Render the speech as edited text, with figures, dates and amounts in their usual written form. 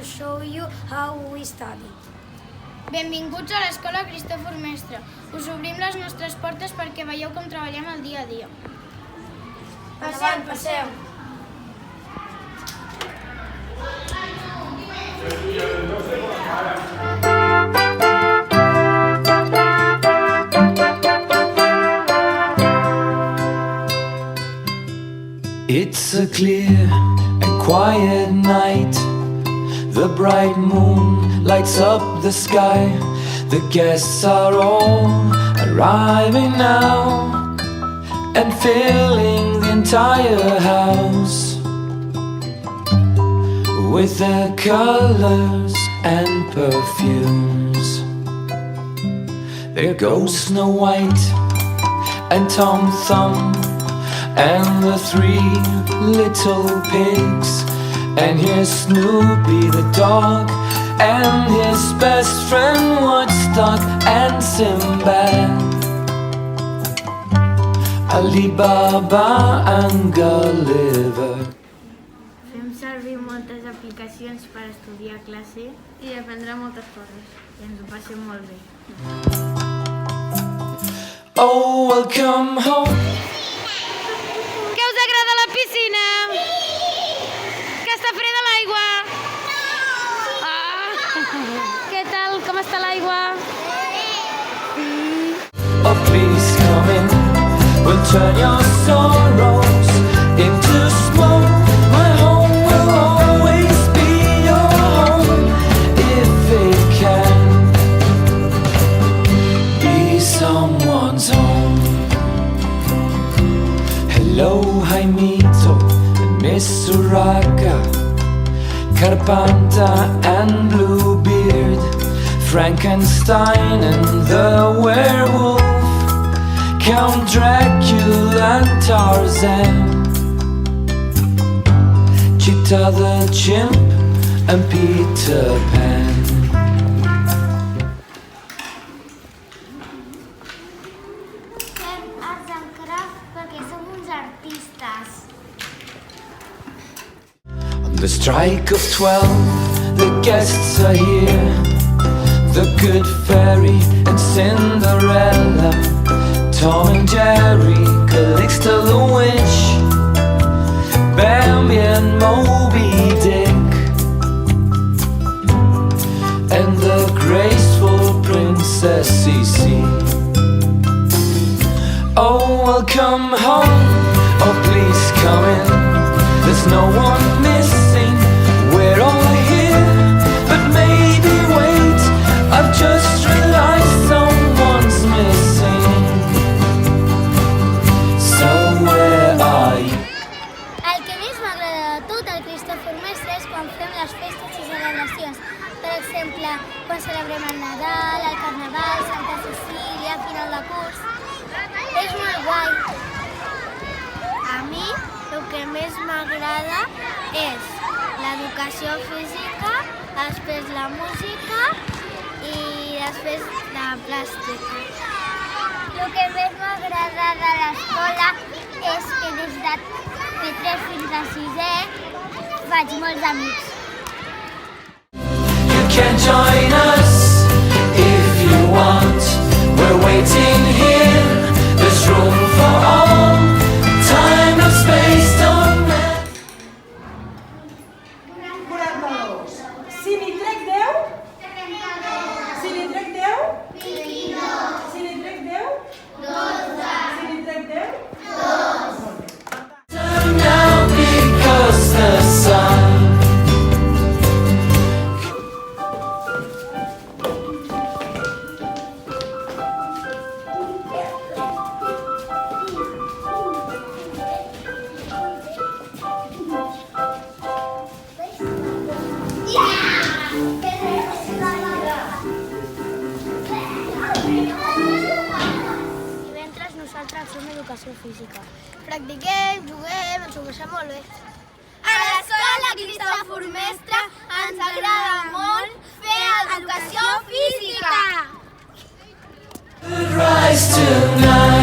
to show you how we study. Benvinguts a l'Escola Cristòfor Mestre. Us obrim les nostres portes perquè veieu com treballem el dia a dia. Passeu, passeu. It's a clear and quiet night. The bright moon lights up the sky. The guests are all arriving now and filling the entire house with their colors and perfumes. There goes Snow White and Tom Thumb and the three little pigs, and here's Snoopy the dog and his best friend Woodstock and Sinbad, Alibaba and Gulliver. Fem servir moltes aplicacions per estudiar a classe i aprendre moltes coses. I ens ho passem molt bé. Oh, welcome home. Què us agrada la piscina? Que està freda l'aigua? Què tal? Com està l'aigua? Oh, please come in. We'll turn your sorrows into smoke. My home will always be your home if it can be someone's home. Hello, Jaimito and Miss Urraca, Carpanta and Bluebeard, Frankenstein and the werewolf, Count Dracula and Tarzan, Cheetah the chimp and Peter Pan. Fem arts and craft perquè som uns artistes. On the strike of 12, the guests are here. The Good Fairy and Cinderella, Tom and Jerry, Calixto the Witch, Bambi and Moby Dick, and the graceful Princess Cece. Oh, welcome home, oh please come in. There's no one missing, we're all here. But maybe wait, I've just realized someone's missing. So where are you? El que més m'agrada de tot el Cristòfor Mestre és quan fem les festes i celebracions. Per exemple, quan celebrem el Nadal, el Carnaval, Santa Cecília, final de curs. És molt guai. A mi el que més m'agrada és l'educació física, després la música i després la plàstica. El que més m'agrada de l'escola és que des de P3 fins a 6è faig molts amics. You can join us if you want. We're waiting here. There's room for all. Time and space don't matter. 42. Si li trec 10? Si li trec 10? 22. Si li trec 10? 12. Si li trec 10? Turn now because the sun. Mentre nosaltres fem educació física. Practiquem, juguem, ens ho passem molt bé. A l'Escola Cristòfor Mestre ens agrada molt fer educació física. Rise tonight.